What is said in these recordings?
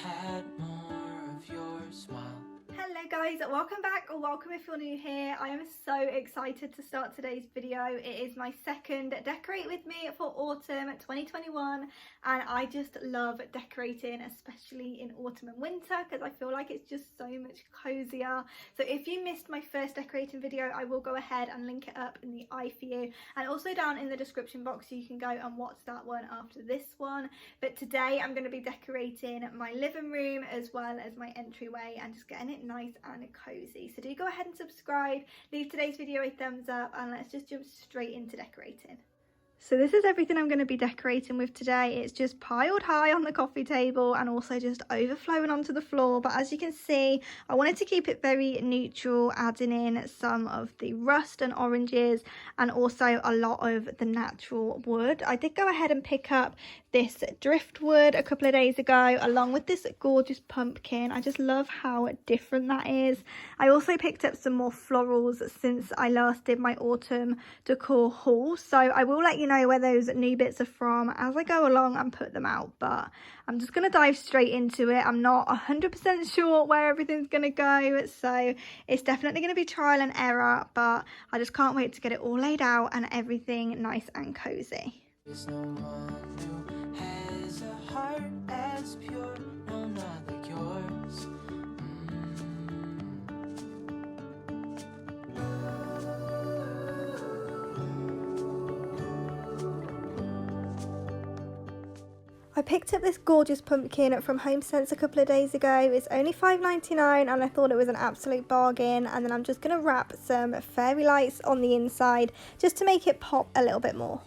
had more of your smile. Hello guys, welcome back, or welcome if you're new here. I am so excited to start today's video. It is my second Decorate With Me for autumn 2021, and I just love decorating, especially in autumn and winter, because I feel like it's just so much cozier. So if you missed my first decorating video, I will go ahead and link it up in the eye for you, and also down in the description box so you can go and watch that one after this one. But today I'm going to be decorating my living room as well as my entryway and just getting it nice and cozy. So do go ahead and subscribe, leave today's video a thumbs up, and let's just jump straight into decorating. So this is everything I'm going to be decorating with today. It's just piled high on the coffee table and also just overflowing onto the floor. But as you can see, I wanted to keep it very neutral, adding in some of the rust and oranges and also a lot of the natural wood. I did go ahead and pick up this driftwood a couple of days ago along with this gorgeous pumpkin. I just love how different that is. I also picked up some more florals since I last did my autumn decor haul. So I will let you know where those new bits are from as I go along and put them out, but I'm just going to dive straight into it. I'm not 100% sure where everything's going to go, so it's definitely going to be trial and error, but I just can't wait to get it all laid out and everything nice and cozy. There's no one who has a heart as pure, no, not like yours. I picked up this gorgeous pumpkin from 𝚂𝚄𝚂𝚀 a couple of days ago. It's only $5.99 and I thought it was an absolute bargain. And then I'm just going to wrap some fairy lights on the inside just to make it pop a little bit more.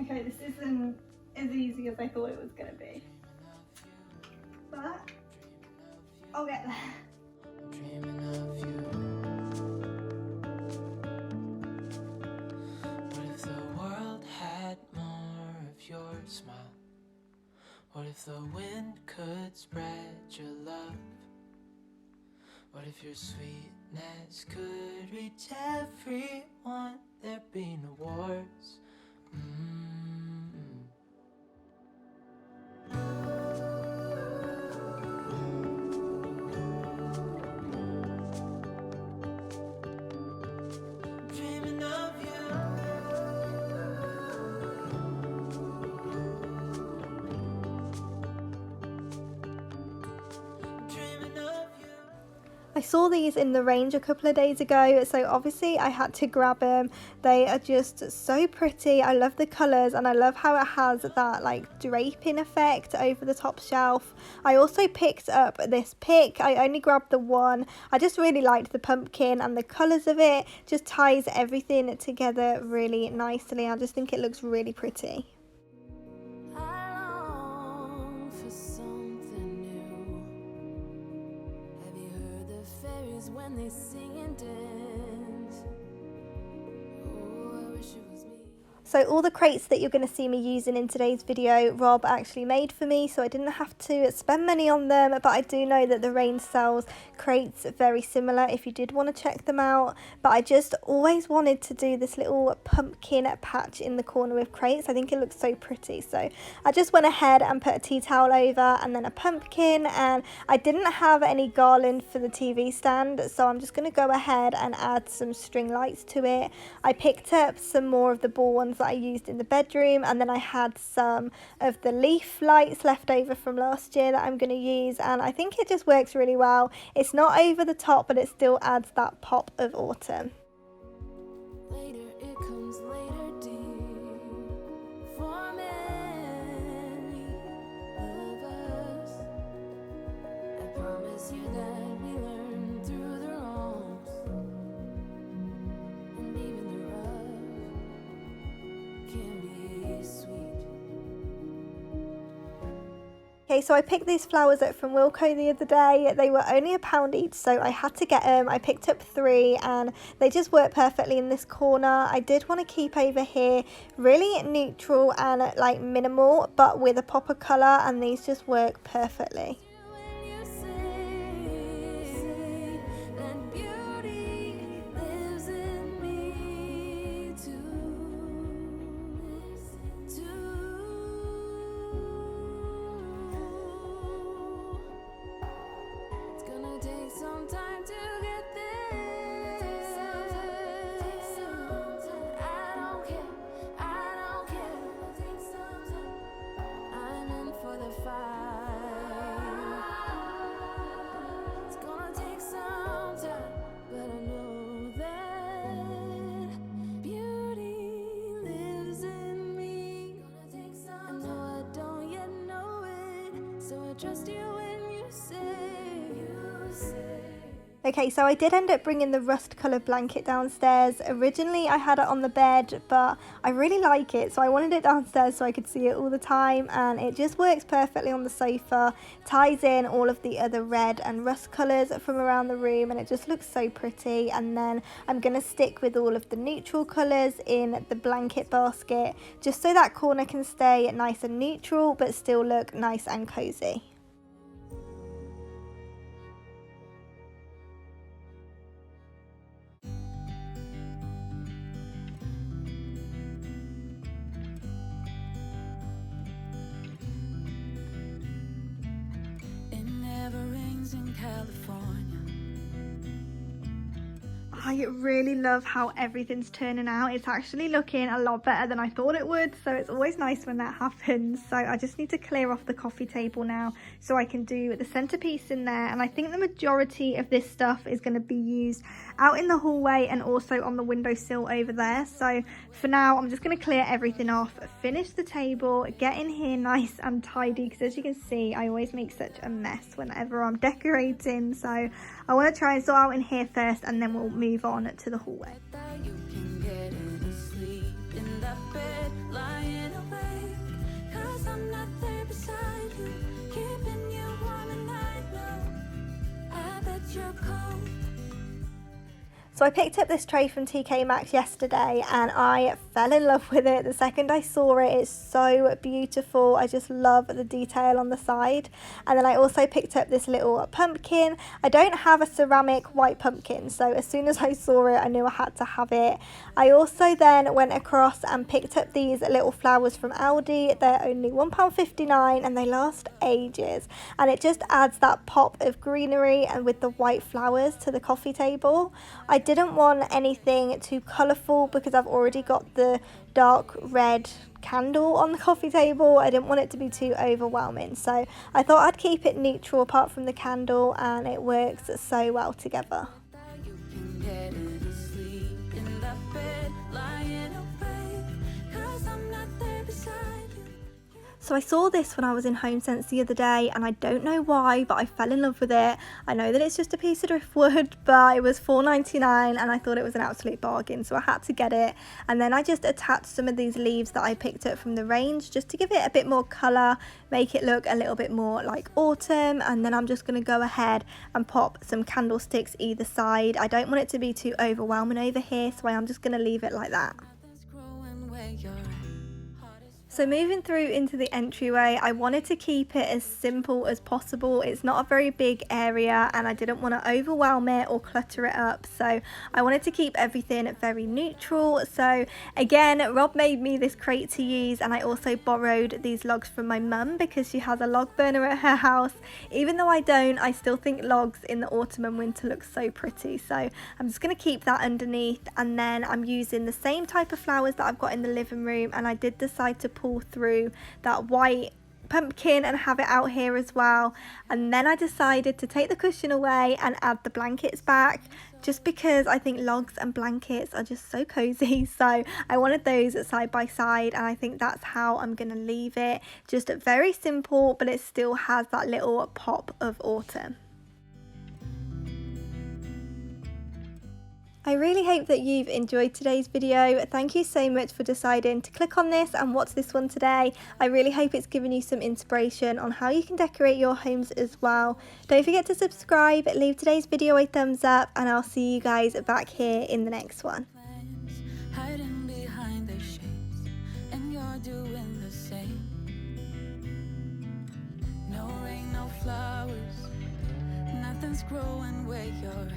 Okay, this isn't as easy as I thought it was going to be, but I'll get there. Your smile. What if the wind could spread your love? What if your sweetness could reach everyone? There'd be no wars. Dreaming of you. I saw these in the range a couple of days ago, so obviously I had to grab them. They are just so pretty. I love the colours and I love how it has that like draping effect over the top shelf. I also picked up this pick. I only grabbed the one. I just really liked the pumpkin and the colours of it. Just ties everything together really nicely. I just think it looks really pretty. When they sing and dance. Oh, I wish it was me. So all the crates that you're going to see me using in today's video, Rob actually made for me, so I didn't have to spend money on them, but I do know that the range sells crates very similar if you did want to check them out. But I just always wanted to do this little pumpkin patch in the corner with crates. I think it looks so pretty, so I just went ahead and put a tea towel over and then a pumpkin, and I didn't have any garland for the TV stand, so I'm just going to go ahead and add some string lights to it. I picked up some more of the ball ones that I used in the bedroom, and then I had some of the leaf lights left over from last year that I'm going to use, and I think it just works really well. It's not over the top, but it still adds that pop of autumn. Later it comes later, dear. For many of us, I promise you that we learn through the wrongs, and even the rough can be sweet. Okay, so I picked these flowers up from Wilko the other day. They were only £1 each, so I had to get them. I picked up 3 and they just work perfectly in this corner. I did want to keep over here really neutral and like minimal, but with a pop of colour, and these just work perfectly. trust you when you say. Okay, so I did end up bringing the rust coloured blanket downstairs. Originally I had it on the bed, but I really like it, so I wanted it downstairs so I could see it all the time, and it just works perfectly on the sofa, ties in all of the other red and rust colours from around the room, and it just looks so pretty. And then I'm going to stick with all of the neutral colours in the blanket basket, just so that corner can stay nice and neutral but still look nice and cosy. In California. I really love how everything's turning out. It's actually looking a lot better than I thought it would, so it's always nice when that happens. So I just need to clear off the coffee table now so I can do the centerpiece in there, and I think the majority of this stuff is going to be used out in the hallway and also on the windowsill over there. So for now I'm just going to clear everything off, finish the table, get in here nice and tidy, because as you can see I always make such a mess whenever I'm decorating. So I want to try and sort out in here first, and then we'll move on to the hallway. You can get asleep in that bed, lying awake, 'cause I'm not there beside you, keeping you warm, and I know I bet you're cold. So I picked up this tray from TK Maxx yesterday and I fell in love with it the second I saw it. It's so beautiful. I just love the detail on the side. And then I also picked up this little pumpkin. I don't have a ceramic white pumpkin, so as soon as I saw it I knew I had to have it. I also then went across and picked up these little flowers from Aldi. They're only £1.59 and they last ages, and it just adds that pop of greenery and with the white flowers to the coffee table. I didn't want anything too colourful because I've already got the dark red candle on the coffee table. I didn't want it to be too overwhelming, so I thought I'd keep it neutral apart from the candle, and it works so well together. You can get asleep in that bed, lying awake, 'cause I'm not there beside you. So I saw this when I was in HomeSense the other day, and I don't know why, but I fell in love with it. I know that it's just a piece of driftwood, but it was £4.99 and I thought it was an absolute bargain, so I had to get it. And then I just attached some of these leaves that I picked up from the range just to give it a bit more colour, make it look a little bit more like autumn. And then I'm just going to go ahead and pop some candlesticks either side. I don't want it to be too overwhelming over here, so I'm just going to leave it like that. Nothing's growing where your heart is. So moving through into the entryway, I wanted to keep it as simple as possible. It's not a very big area and I didn't want to overwhelm it or clutter it up, so I wanted to keep everything very neutral. So again, Rob made me this crate to use, and I also borrowed these logs from my mum because she has a log burner at her house. Even though I don't, I still think logs in the autumn and winter look so pretty, so I'm just going to keep that underneath. And then I'm using the same type of flowers that I've got in the living room, and I did decide to pull through that white pumpkin and have it out here as well. And then I decided to take the cushion away and add the blankets back, just because I think logs and blankets are just so cozy. So I wanted those side by side, and I think that's how I'm gonna leave it. Just very simple, but it still has that little pop of autumn. I really hope that you've enjoyed today's video. Thank you so much for deciding to click on this and watch this one today. I really hope it's given you some inspiration on how you can decorate your homes as well. Don't forget to subscribe, leave today's video a thumbs up, and I'll see you guys back here in the next one. Hiding behind their shapes, and you're doing the same. No rain, no flowers, nothing's growing where you're at.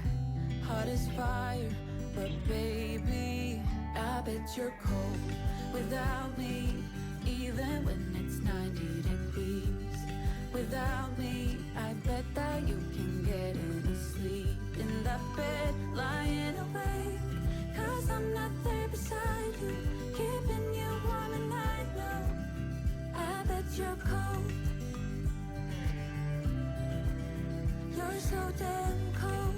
Heart is fire, but baby, I bet you're cold without me. Even when it's 90 degrees without me, I bet that you can get asleep in that bed, lying awake, 'cause I'm not there beside you, keeping you warm, and I know I bet you're cold. You're so damn cold.